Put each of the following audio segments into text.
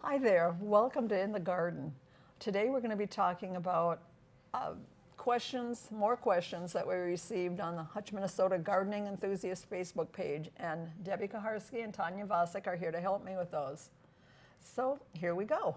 Hi there, welcome to In the Garden. Today we're going to be talking about more questions that we received on the Hutch, Minnesota Gardening Enthusiast Facebook page, and Debbie Kaharski and Tanya Vasek are here to help me with those. So here we go.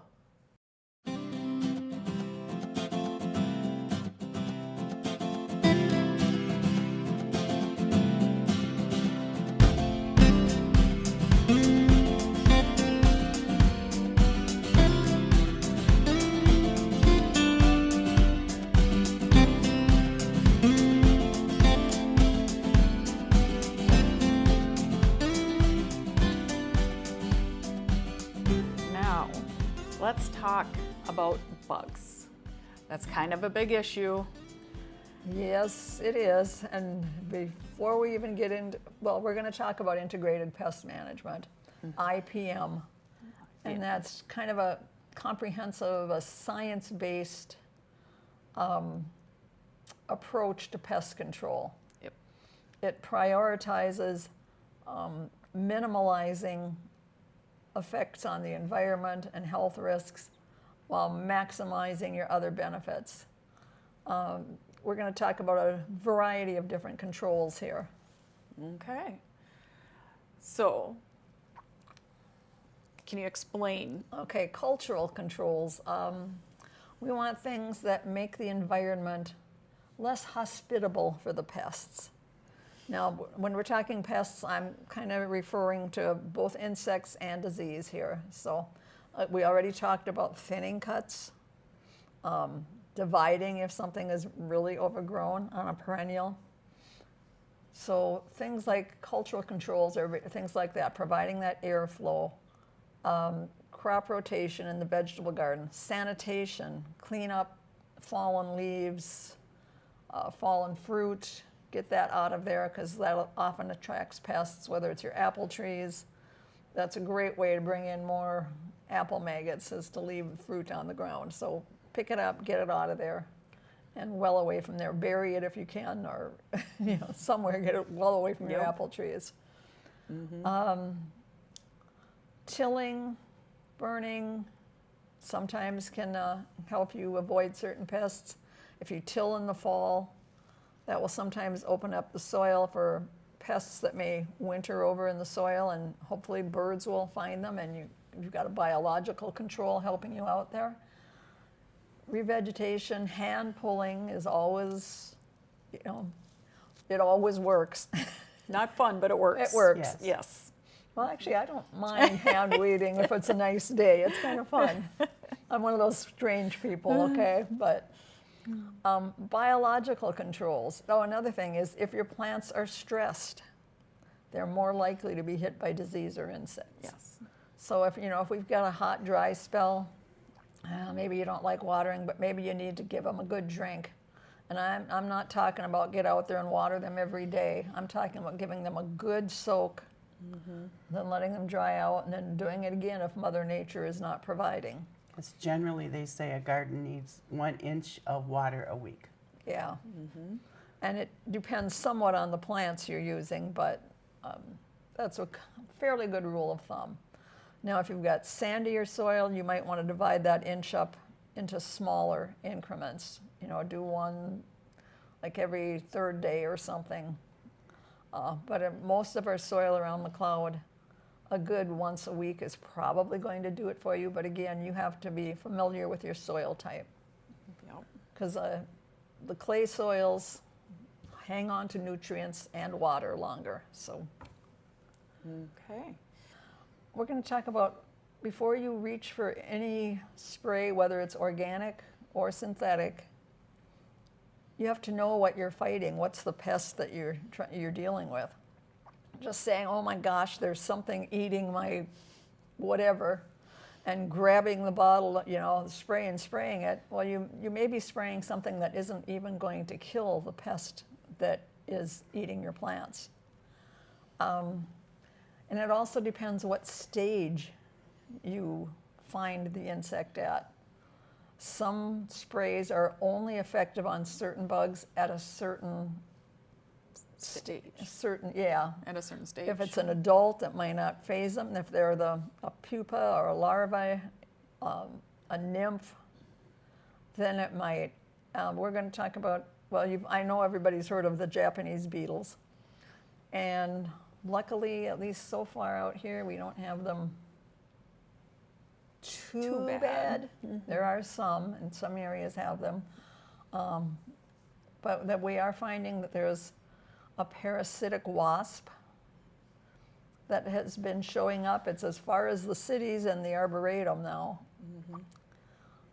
Now, let's talk about bugs. That's kind of a big issue. Yes, it is. And before we even get into, well, we're going to talk about integrated pest management, IPM. And that's kind of a comprehensive, a science-based approach to pest control. Yep. It prioritizes minimalizing effects on the environment and health risks while maximizing your other benefits. We're going to talk about a variety of different controls here. Okay. So, can you explain? Okay, cultural controls. We want things that make the environment less hospitable for the pests. Now, when we're talking pests, I'm kind of referring to both insects and disease here. So we already talked about thinning cuts, dividing if something is really overgrown on a perennial. So things like cultural controls or things like that, providing that airflow, crop rotation in the vegetable garden, sanitation, clean up fallen leaves, fallen fruit, get that out of there because that often attracts pests, whether it's your apple trees. That's a great way to bring in more apple maggots is to leave fruit on the ground. So pick it up, get it out of there, and well away from there. Bury it if you can, or somewhere get it well away from your apple trees. Tilling, burning, sometimes can help you avoid certain pests. If you till in the fall, that will sometimes open up the soil for pests that may winter over in the soil, and hopefully birds will find them, and you've got a biological control helping you out there. Revegetation, hand pulling is always, it always works. Not fun, but it works. It works. Yes. Well, actually, I don't mind hand weeding if it's a nice day. It's kind of fun. I'm one of those strange people, okay? But biological controls. Oh, another thing is if your plants are stressed, they're more likely to be hit by disease or insects. Yes. So if we've got a hot, dry spell, maybe you don't like watering, but maybe you need to give them a good drink. And I'm not talking about get out there and water them every day. I'm talking about giving them a good soak, then letting them dry out, and then doing it again if Mother Nature is not providing. Because generally they say a garden needs 1 inch of water a week. Yeah. And it depends somewhat on the plants you're using, but that's a fairly good rule of thumb. Now, if you've got sandier soil, you might want to divide that inch up into smaller increments. Do one like every third day or something. But in most of our soil around McLeod, a good once a week is probably going to do it for you. But again, you have to be familiar with your soil type. Because the clay soils hang on to nutrients and water longer. So, Okay. we're going to talk about, before you reach for any spray, whether it's organic or synthetic, you have to know what you're fighting. What's the pest that you're dealing with? Just saying, oh my gosh, there's something eating my whatever, and grabbing the bottle, spraying it. Well, you may be spraying something that isn't even going to kill the pest that is eating your plants. And it also depends what stage you find the insect at. Some sprays are only effective on certain bugs at a certain stage. certain, yeah. At a certain stage. If it's an adult, it might not phase them. If they're a pupa or a larvae, a nymph, then it might. We're going to talk about, well, I know everybody's heard of the Japanese beetles. And luckily, at least so far out here, we don't have them too bad. There are some, and some areas have them. But that we are finding that there's a parasitic wasp that has been showing up. It's as far as the cities and the Arboretum now.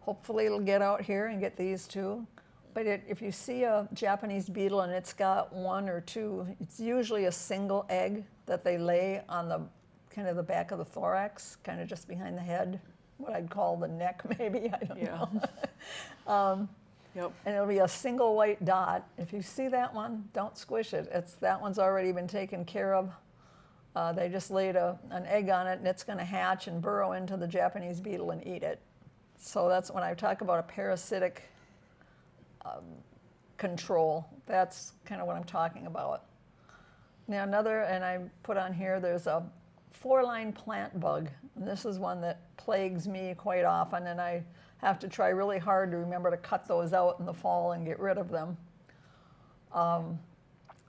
Hopefully it'll get out here and get these too. But if you see a Japanese beetle and it's got one or two, it's usually a single egg that they lay on the kind of the back of the thorax, kind of just behind the head, what I'd call the neck maybe, I don't know. Yep. And it'll be a single white dot. If you see that one, don't squish it. That one's already been taken care of. They just laid an egg on it, and it's going to hatch and burrow into the Japanese beetle and eat it. So that's when I talk about a parasitic control. That's kind of what I'm talking about. Now and I put on here, there's a 4-line plant bug. And this is one that plagues me quite often, and I have to try really hard to remember to cut those out in the fall and get rid of them.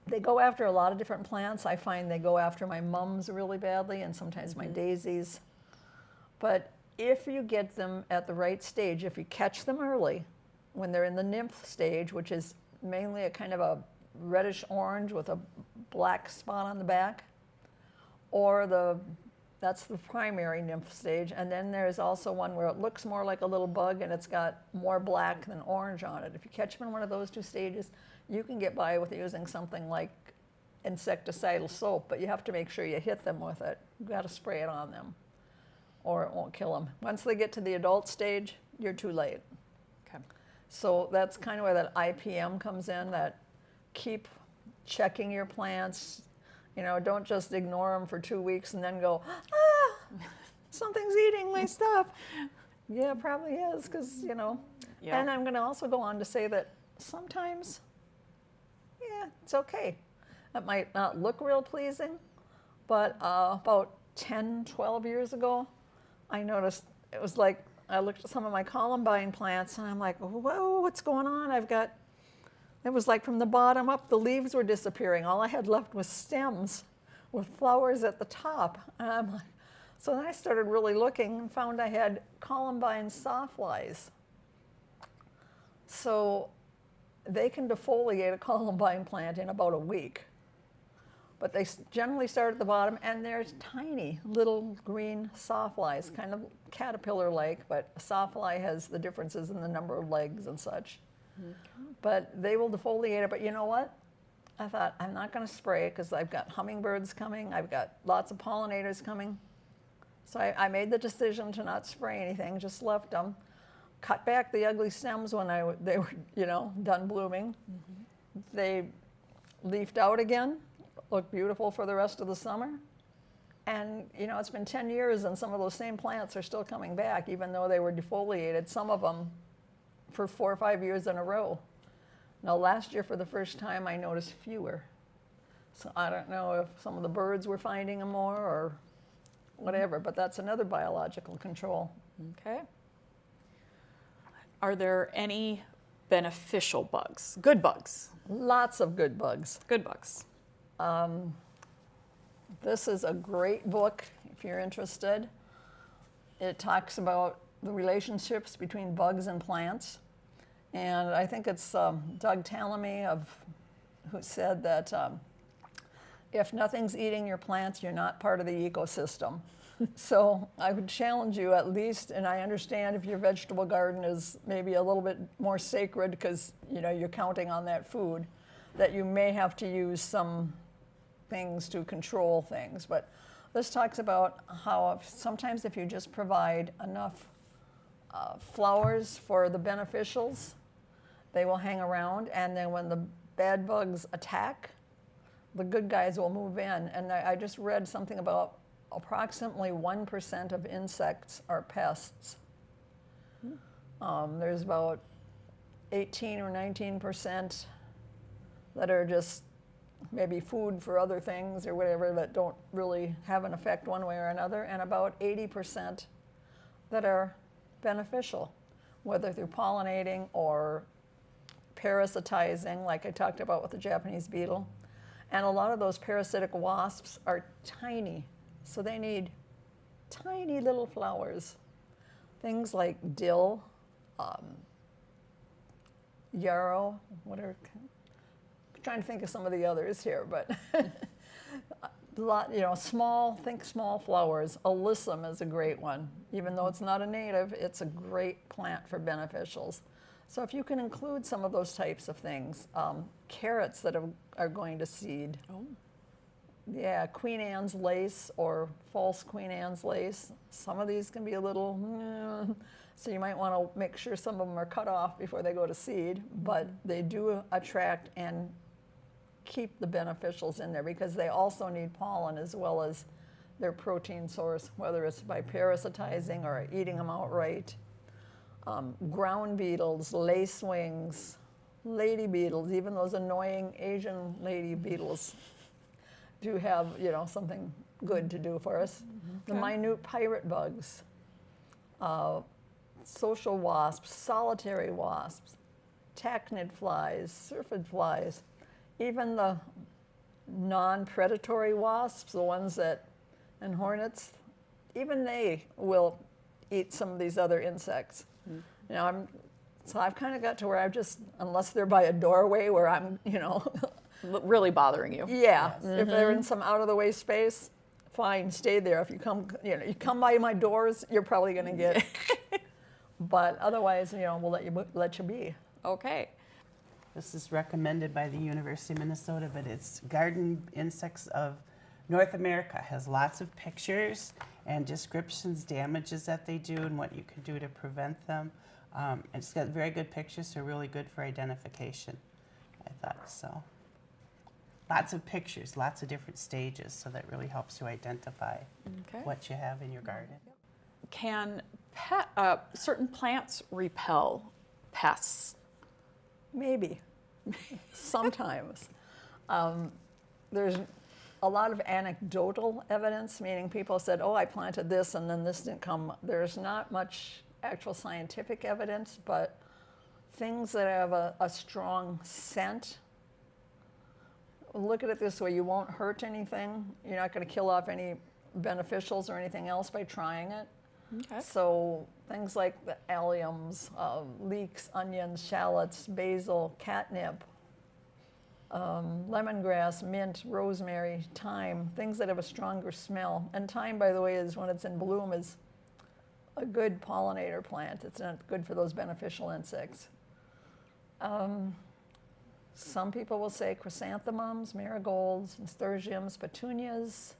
They go after a lot of different plants. I find they go after my mums really badly and sometimes my daisies. But if you get them at the right stage, if you catch them early, when they're in the nymph stage, which is mainly a kind of a reddish orange with a black spot on the back, or that's the primary nymph stage. And then there's also one where it looks more like a little bug and it's got more black than orange on it. If you catch them in one of those two stages, you can get by with using something like insecticidal soap, but you have to make sure you hit them with it. You've got to spray it on them or it won't kill them. Once they get to the adult stage, you're too late. Okay. So that's kind of where that IPM comes in, that keep checking your plants. You know, don't just ignore them for 2 weeks and then go, something's eating my stuff. Yeah, it probably is, because, you know. Yep. And I'm going to also go on to say that sometimes, yeah, it's okay. It might not look real pleasing, but about 10, 12 years ago, I noticed it was like, I looked at some of my columbine plants and I'm like, whoa, what's going on? It was like from the bottom up, the leaves were disappearing. All I had left was stems with flowers at the top. And I'm like, so then I started really looking and found I had columbine sawflies. So they can defoliate a columbine plant in about a week. But they generally start at the bottom, and there's tiny little green sawflies, kind of caterpillar-like, but a sawfly has the differences in the number of legs and such. But they will defoliate it. But you know what? I thought, I'm not going to spray because I've got hummingbirds coming. I've got lots of pollinators coming. So I made the decision to not spray anything, just left them. Cut back the ugly stems when they were, you know, done blooming. They leafed out again, looked beautiful for the rest of the summer. And, you know, it's been 10 years and some of those same plants are still coming back, even though they were defoliated, some of them for 4 or 5 years in a row. Now, last year, for the first time, I noticed fewer. So I don't know if some of the birds were finding them more or whatever, but that's another biological control. Okay. Are there any beneficial bugs? Good bugs? Lots of good bugs. Good bugs. This is a great book if you're interested. It talks about the relationships between bugs and plants. And I think it's Doug Tallamy who said that if nothing's eating your plants, you're not part of the ecosystem. So I would challenge you at least, and I understand if your vegetable garden is maybe a little bit more sacred because you know you're counting on that food, that you may have to use some things to control things. But this talks about how sometimes if you just provide enough flowers for the beneficials, they will hang around, and then when the bad bugs attack, the good guys will move in. And I just read something about approximately 1% of insects are pests. There's about 18 or 19% that are just maybe food for other things or whatever that don't really have an effect one way or another, and about 80% that are beneficial, whether through pollinating or parasitizing, like I talked about with the Japanese beetle. And a lot of those parasitic wasps are tiny, so they need tiny little flowers. Things like dill, yarrow, whatever. I'm trying to think of some of the others here, but think small flowers. Alyssum is a great one. Even though it's not a native, it's a great plant for beneficials. So if you can include some of those types of things, carrots that are going to seed. Oh. Yeah, Queen Anne's lace or false Queen Anne's lace. Some of these can be a little, so you might want to make sure some of them are cut off before they go to seed, but they do attract and keep the beneficials in there because they also need pollen as well as their protein source, whether it's by parasitizing or eating them outright. Ground beetles, lacewings, lady beetles, even those annoying Asian lady beetles do have, something good to do for us. The minute pirate bugs, social wasps, solitary wasps, tachnid flies, syrphid flies, even the non-predatory wasps, the ones that, and hornets, even they will eat some of these other insects. So I've kind of got to where I've just, unless they're by a doorway where I'm, Really bothering you. yeah, if they're in some out of the way space, fine, stay there. If you come by my doors, you're probably going to get. But otherwise, we'll let you be. Okay. This is recommended by the University of Minnesota, but it's Garden Insects of North America. Has lots of pictures and descriptions, damages that they do, and what you can do to prevent them. It's got very good pictures, so really good for identification, I thought so. Lots of pictures, lots of different stages, so that really helps you identify what you have in your garden. Can certain plants repel pests? Maybe, sometimes. There's a lot of anecdotal evidence, meaning people said, oh, I planted this and then this didn't come. There's not much actual scientific evidence, but things that have a strong scent, look at it this way, you won't hurt anything. You're not going to kill off any beneficials or anything else by trying it. Okay. So things like the alliums, leeks, onions, shallots, basil, catnip, lemongrass, mint, rosemary, thyme, things that have a stronger smell. And thyme, by the way, is when it's in bloom, is a good pollinator plant. It's not good for those beneficial insects. Some people will say chrysanthemums, marigolds, nasturtiums, petunias.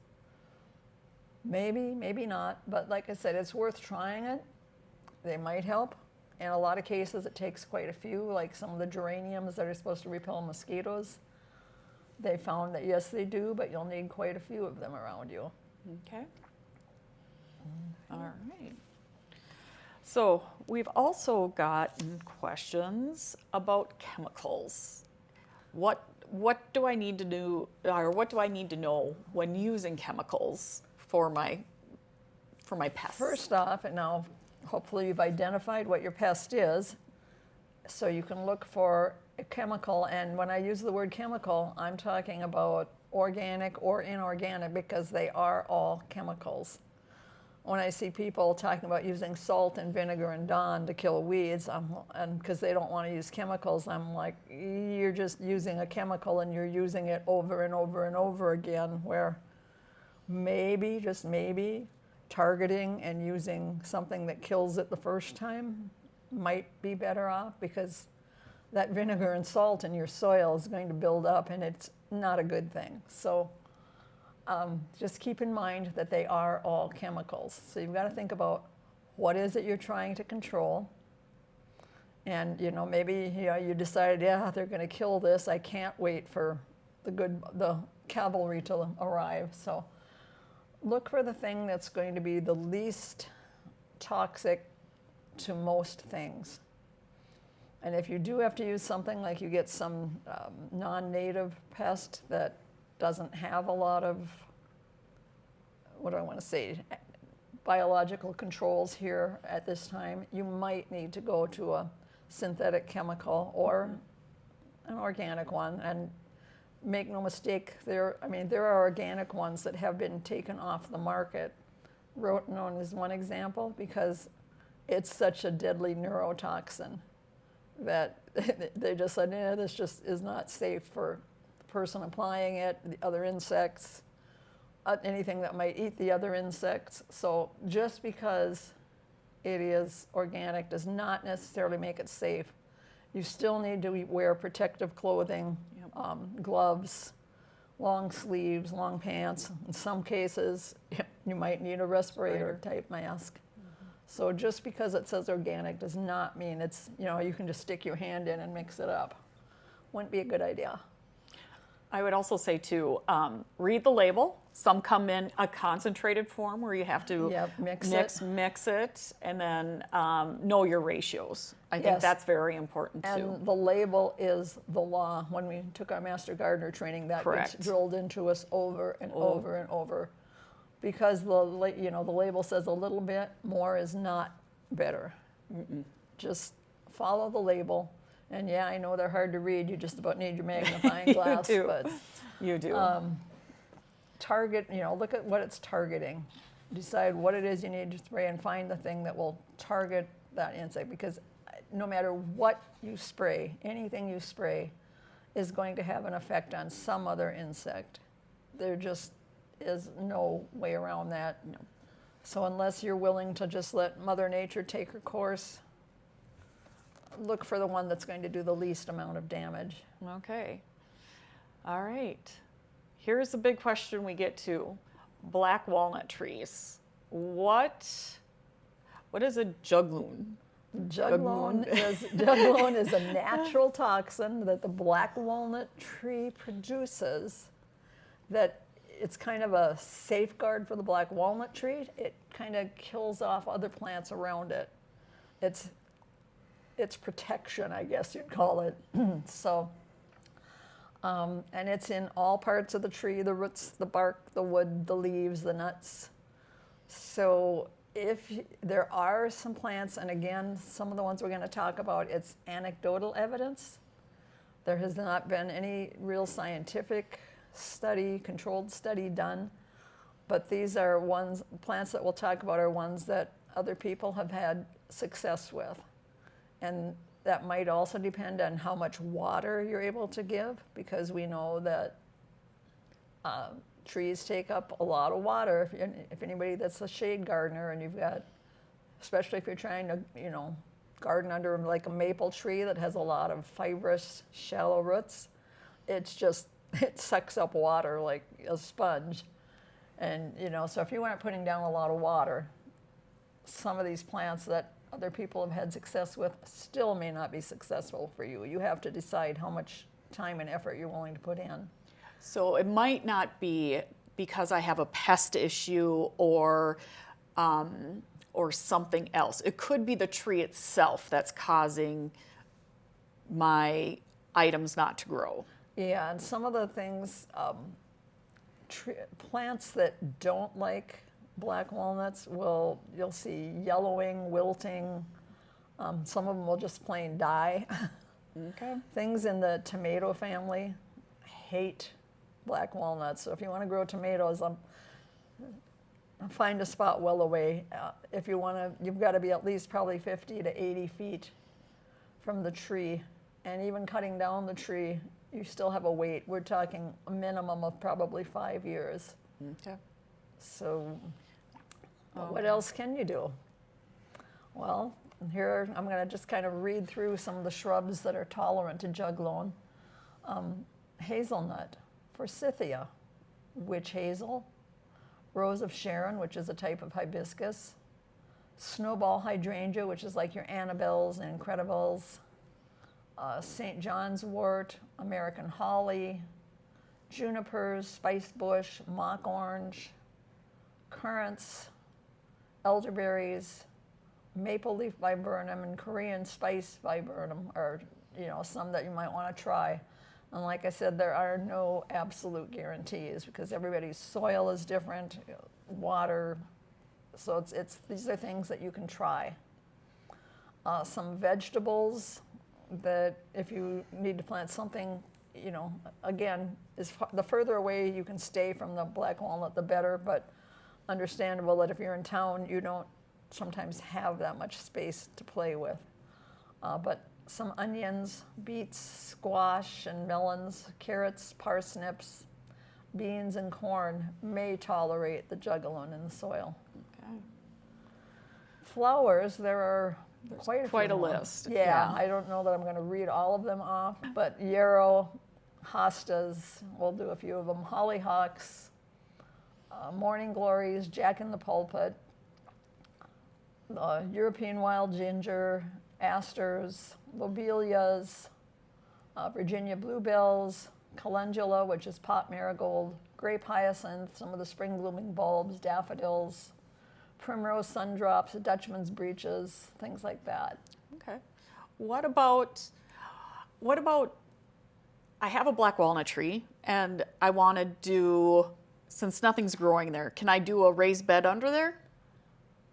Maybe, maybe not. But like I said, it's worth trying it. They might help. In a lot of cases, it takes quite a few, like some of the geraniums that are supposed to repel mosquitoes. They found that, yes, they do, but you'll need quite a few of them around you. Okay. All right. So we've also gotten questions about chemicals. What do I need to do, or what do I need to know when using chemicals for my pests? First off, and now hopefully you've identified what your pest is, so you can look for a chemical. And when I use the word chemical, I'm talking about organic or inorganic, because they are all chemicals. When I see people talking about using salt and vinegar and Dawn to kill weeds, and because they don't want to use chemicals, I'm like, you're just using a chemical and you're using it over and over and over again, where maybe, just maybe, targeting and using something that kills it the first time might be better off, because that vinegar and salt in your soil is going to build up and it's not a good thing. So just keep in mind that they are all chemicals. So you've got to think about what is it you're trying to control. And maybe you decided, yeah, they're going to kill this. I can't wait for the cavalry to arrive. So look for the thing that's going to be the least toxic to most things. And if you do have to use something, like you get some non-native pest that doesn't have a lot of, what do I want to say, biological controls here at this time, you might need to go to a synthetic chemical or an organic one. And make no mistake, there are organic ones that have been taken off the market. Rotenone is one example, because it's such a deadly neurotoxin that they just said, this just is not safe for the person applying it, the other insects, anything that might eat the other insects. So just because it is organic does not necessarily make it safe. You still need to wear protective clothing, gloves, long sleeves, long pants. In some cases, you might need a respirator type mask. So just because it says organic does not mean it's, you can just stick your hand in and mix it up. Wouldn't be a good idea. I would also say too, read the label. Some come in a concentrated form where you have to mix it, and then know your ratios. I think that's very important too. And the label is the law. When we took our Master Gardener training, that gets drilled into us over and over and over. Because the label says a little bit more is not better. Just follow the label. And yeah, I know they're hard to read. You just about need your magnifying glass. You do. But you do. Target, look at what it's targeting. Decide what it is you need to spray and find the thing that will target that insect. Because no matter what you spray, anything you spray is going to have an effect on some other insect. There just is no way around that. No. So unless you're willing to just let Mother Nature take her course, look for the one that's going to do the least amount of damage. Okay. All right. Here's the big question we get to. Black walnut trees. What is a juglone? Juglone is a natural toxin that the black walnut tree produces, that it's kind of a safeguard for the black walnut tree. It kind of kills off other plants around it. It's protection, I guess you'd call it. So, and it's in all parts of the tree, the roots, the bark, the wood, the leaves, the nuts. So there are some plants, and again, some of the ones we're going to talk about, it's anecdotal evidence. There has not been any real scientific study, controlled study done, but these are plants that we'll talk about are ones that other people have had success with. And that might also depend on how much water you're able to give, because we know that trees take up a lot of water. If anybody that's a shade gardener, and you've got, especially if you're trying to, garden under like a maple tree that has a lot of fibrous, shallow roots, it sucks up water like a sponge. And, so if you aren't putting down a lot of water, some of these plants that other people have had success with still may not be successful for you. You have to decide how much time and effort you're willing to put in. So it might not be because I have a pest issue or something else. It could be the tree itself that's causing my items not to grow. Yeah, and some of the things, plants that don't like black walnuts you'll see yellowing, wilting. Some of them will just plain die. Okay. Things in the tomato family hate black walnuts. So if you want to grow tomatoes, find a spot well away. If you want to, you've got to be at least probably 50 to 80 feet from the tree. And even cutting down the tree, you still have a wait. We're talking a minimum of probably 5 years. Okay. So what else can you do? Well, here I'm going to just kind of read through some of the shrubs that are tolerant to juglone. Hazelnut, forsythia, witch hazel, rose of Sharon, which is a type of hibiscus, snowball hydrangea, which is like your Annabelles and Incredibles, St. John's wort, American holly, junipers, spice bush, mock orange, currants, elderberries, maple leaf viburnum and Korean spice viburnum are, some that you might want to try. And like I said, there are no absolute guarantees because everybody's soil is different, water. So these are things that you can try. Some vegetables that if you need to plant something, again, the further away you can stay from the black walnut, the better. But understandable that if you're in town, you don't sometimes have that much space to play with. But some onions, beets, squash, and melons, carrots, parsnips, beans, and corn may tolerate the juggalo in the soil. Okay. Flowers, there are quite Quite a a few more. list. Yeah, I don't know that I'm going to read all of them off, but yarrow, hostas, we'll do a few of them, hollyhocks, morning glories, jack in the pulpit, European wild ginger, asters, lobelias, Virginia bluebells, calendula, which is pot marigold, grape hyacinth, some of the spring blooming bulbs, daffodils, primrose sundrops, Dutchman's breeches, things like that. Okay. What about, I have a black walnut tree and I want to do, since nothing's growing there, can I do a raised bed under there?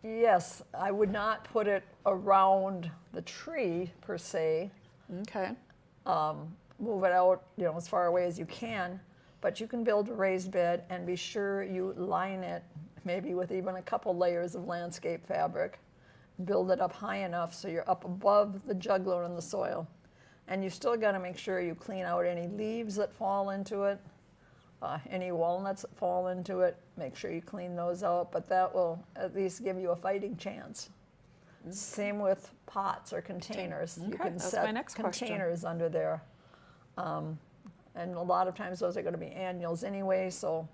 Yes, I would not put it around the tree per se. Okay. Move it out, as far away as you can, but you can build a raised bed and be sure you line it maybe with even a couple layers of landscape fabric. Build it up high enough so you're up above the juggalo in the soil. And you still got to make sure you clean out any leaves that fall into it, any walnuts that fall into it. Make sure you clean those out, but that will at least give you a fighting chance. Same with pots or containers. Okay, You can that's set my next question. containers under there. And a lot of times those are going to be annuals anyway, so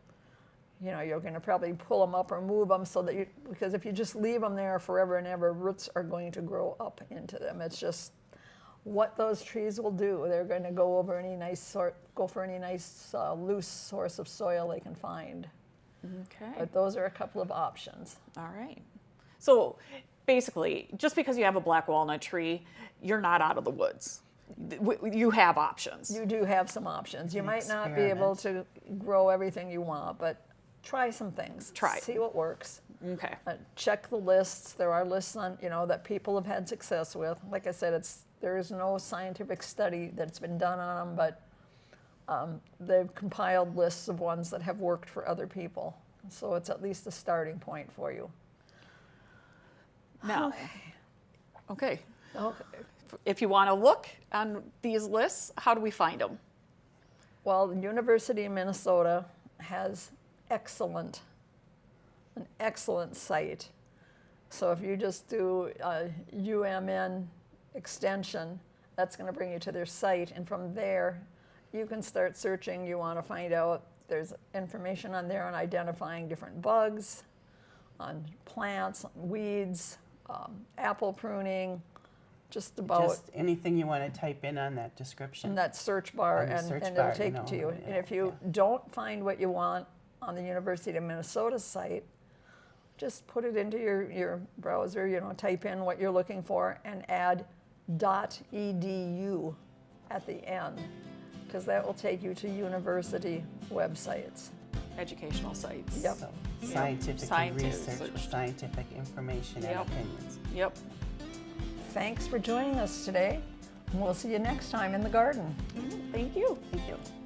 you're going to probably pull them up or move them so that because if you just leave them there forever and ever, roots are going to grow up into them. It's just what those trees will do. They're going to go for any nice loose source of soil they can find. Okay. But those are a couple of options. All right. So basically, just because you have a black walnut tree, you're not out of the woods. You have options. You do have some options. You might not be Experiment. able to grow everything you want, but try some things. Try. See what works. Okay. Check the lists. There are lists on, that people have had success with. Like I said, there is no scientific study that's been done on them, but they've compiled lists of ones that have worked for other people. So it's at least a starting point for you. Now, okay. Okay. If you want to look on these lists, how do we find them? Well, the University of Minnesota has an excellent site. So if you just do UMN extension, that's going to bring you to their site, and from there you can start searching. You want to find out, there's information on there on identifying different bugs, on plants, weeds, apple pruning, just about Just anything you want to type in on that description. in that search bar, On the and search it'll bar, take you to you. And if you don't find what you want on the University of Minnesota site, just put it into your browser, type in what you're looking for and add .edu at the end, because that will take you to university websites. Educational sites. Yep. So, scientific Scientists research with scientific information Yep. and opinions. Yep. Thanks for joining us today, and we'll see you next time in the garden. Thank you. Thank you.